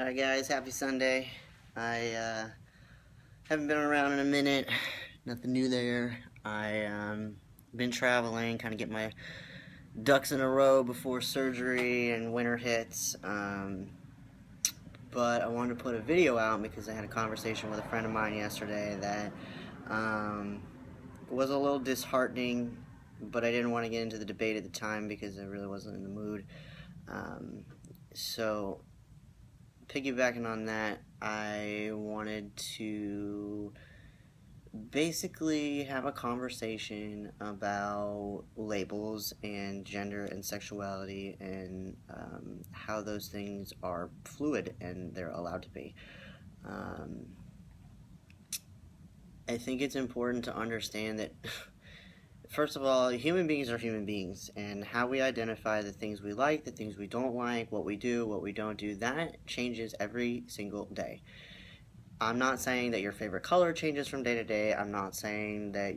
Alright guys, happy Sunday. I haven't been around in a minute. Nothing new there. Been traveling, kind of get my ducks in a row before surgery and winter hits. But I wanted to put a video out because I had a conversation with a friend of mine yesterday that was a little disheartening, but I didn't want to get into the debate at the time because I really wasn't in the mood. So piggybacking on that, I wanted to basically have a conversation about labels and gender and sexuality and how those things are fluid and they're allowed to be. I think it's important to understand that first of all, human beings are human beings, and how we identify the things we like, the things we don't like, what we do, what we don't do, that changes every single day. I'm not saying that your favorite color changes from day to day. I'm not saying that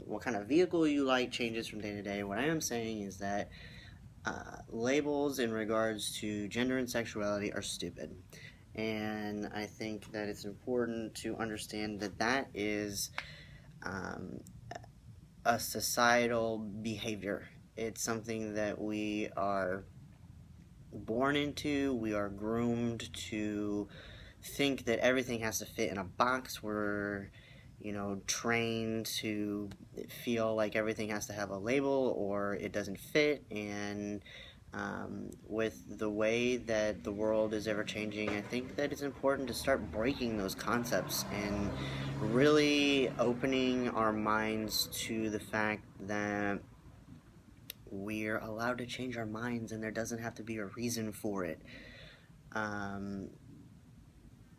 what kind of vehicle you like changes from day to day. What I am saying is that labels in regards to gender and sexuality are stupid. And I think that it's important to understand that that is a societal behavior. It's something that we are born into. We are groomed to think that everything has to fit in a box. We're, trained to feel like everything has to have a label or it doesn't fit. And with the way that the world is ever changing, I think that it's important to start breaking those concepts and really opening our minds to the fact that we're allowed to change our minds and there doesn't have to be a reason for it.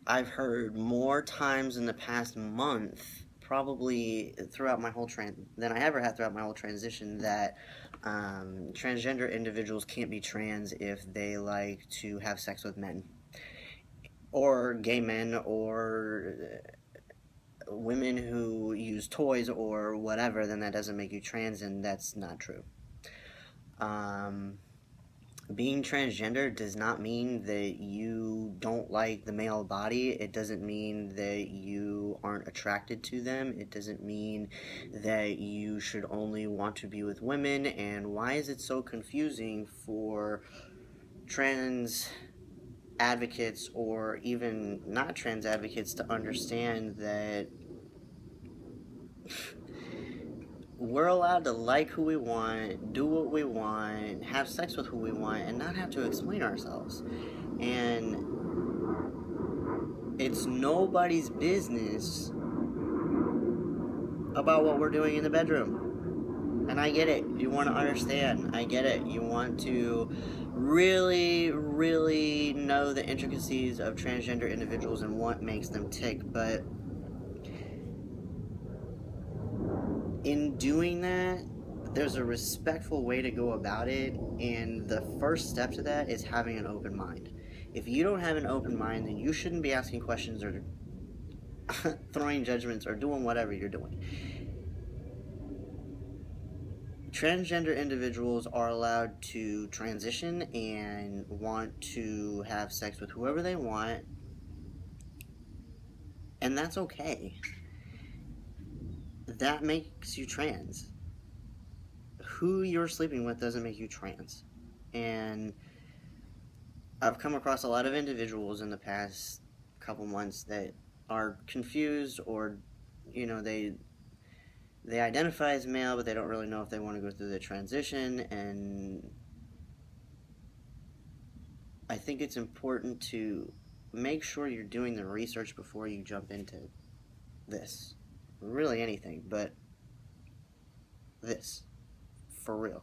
I've heard more times in the past month, probably throughout my whole than I ever had throughout my whole transition, that transgender individuals can't be trans if they like to have sex with men, or gay men, or women who use toys or whatever. Then that doesn't make you trans, and that's not true. Being transgender does not mean that you don't like the male body. It doesn't mean that you aren't attracted to them. It doesn't mean that you should only want to be with women. And why is it so confusing for trans advocates or even not trans advocates to understand that we're allowed to like who we want, do what we want, have sex with who we want, and not have to explain ourselves. And it's nobody's business about what we're doing in the bedroom. And I get it. You want to understand. I get it. You want to really, really know the intricacies of transgender individuals and what makes them tick. But in doing that, there's a respectful way to go about it, and the first step to that is having an open mind. If you don't have an open mind, then you shouldn't be asking questions or throwing judgments or doing whatever you're doing. Transgender individuals are allowed to transition and want to have sex with whoever they want, and that's okay. That makes you trans. Who you're sleeping with doesn't make you trans. And I've come across a lot of individuals in the past couple months that are confused, or they identify as male, but they don't really know if they want to go through the transition. And I think it's important to make sure you're doing the research before you jump into this. Really anything, but this, for real.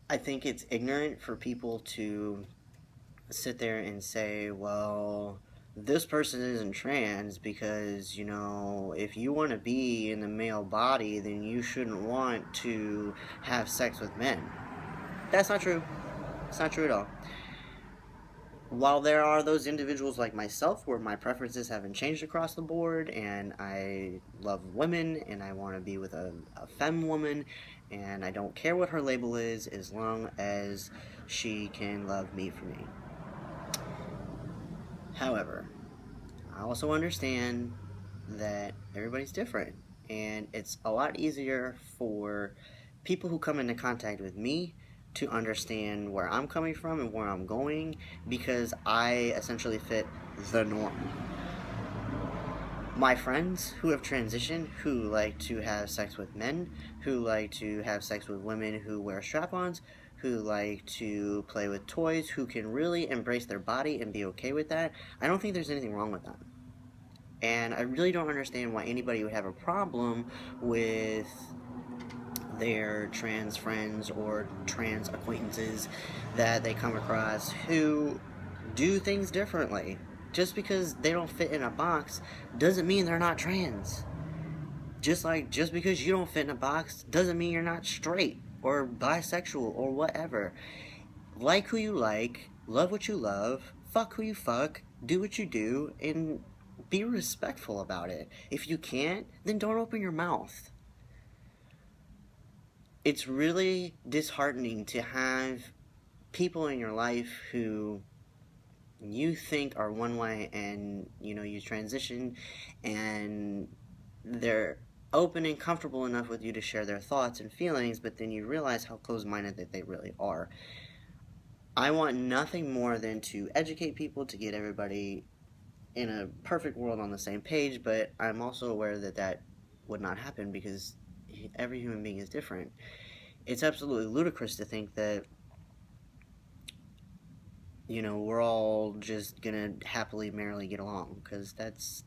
I think it's ignorant for people to sit there and say, well, this person isn't trans because, if you want to be in the male body, then you shouldn't want to have sex with men. That's not true. It's not true at all. While there are those individuals like myself where my preferences haven't changed across the board, and I love women and I want to be with a femme woman, and I don't care what her label is as long as she can love me for me. However, I also understand that everybody's different, and it's a lot easier for people who come into contact with me to understand where I'm coming from and where I'm going, because I essentially fit the norm. My friends who have transitioned, who like to have sex with men, who like to have sex with women who wear strap-ons, who like to play with toys, who can really embrace their body and be okay with that, I don't think there's anything wrong with that. And I really don't understand why anybody would have a problem with their trans friends or trans acquaintances that they come across who do things differently. Just because they don't fit in a box doesn't mean they're not trans. Just because you don't fit in a box doesn't mean you're not straight or bisexual or whatever. Like who you like, love what you love, fuck who you fuck, do what you do, and be respectful about it. If you can't, then don't open your mouth. It's really disheartening to have people in your life who you think are one way, and you transition and they're open and comfortable enough with you to share their thoughts and feelings, but then you realize how closed-minded that they really are. I want nothing more than to educate people, to get everybody in a perfect world on the same page, but I'm also aware that that would not happen because every human being is different. It's absolutely ludicrous to think that we're all just gonna happily, merrily get along, because that's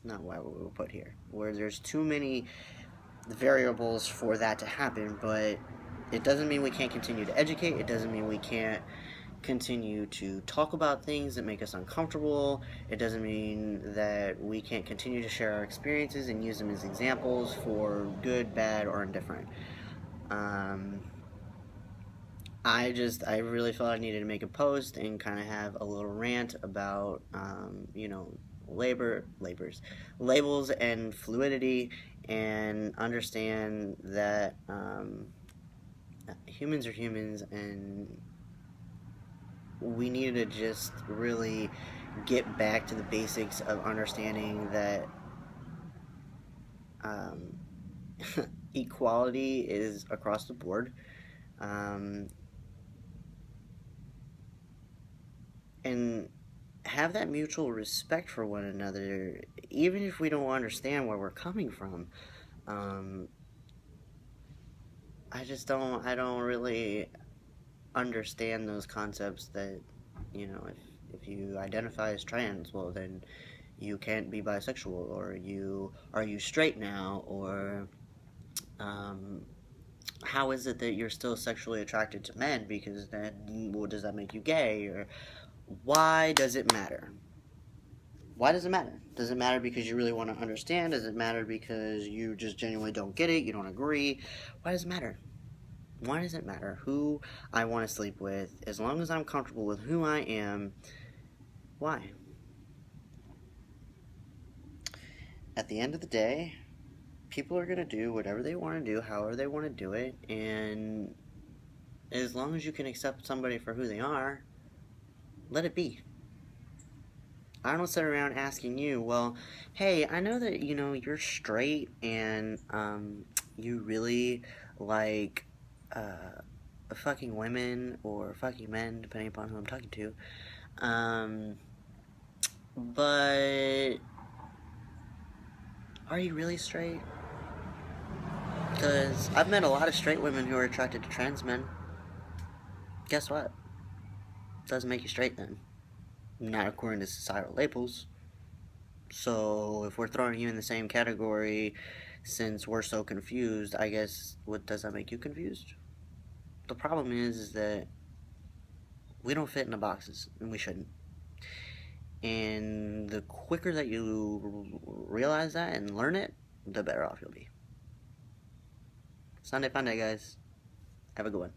not why we were put here. Where there's too many variables for that to happen, but it doesn't mean we can't continue to educate. It doesn't mean we can't continue to talk about things that make us uncomfortable. It doesn't mean that we can't continue to share our experiences and use them as examples for good, bad, or indifferent. I really felt I needed to make a post and kind of have a little rant about, labels and fluidity, and understand that humans are humans, and we need to just really get back to the basics of understanding that equality is across the board. And have that mutual respect for one another, even if we don't understand where we're coming from. I don't really understand those concepts that, if you identify as trans, well, then you can't be bisexual, or are you straight now, or how is it that you're still sexually attracted to men, because then, well, does that make you gay, or why does it matter? Why does it matter? Does it matter because you really want to understand? Does it matter because you just genuinely don't get it? You don't agree? Why does it matter? Why does it matter who I want to sleep with? As long as I'm comfortable with who I am, why? At the end of the day, people are going to do whatever they want to do, however they want to do it, and as long as you can accept somebody for who they are, let it be. I don't sit around asking you, well, hey, I know that, you're straight, and, you really like, fucking women, or fucking men, depending upon who I'm talking to, but are you really straight? Because I've met a lot of straight women who are attracted to trans men. Guess what? Doesn't make you straight then. Not according to societal labels. So if we're throwing you in the same category, since we're so confused, I guess, does that make you confused? The problem is that we don't fit in the boxes, and we shouldn't. And the quicker that you realize that and learn it, the better off you'll be. Sunday fun day, guys. Have a good one.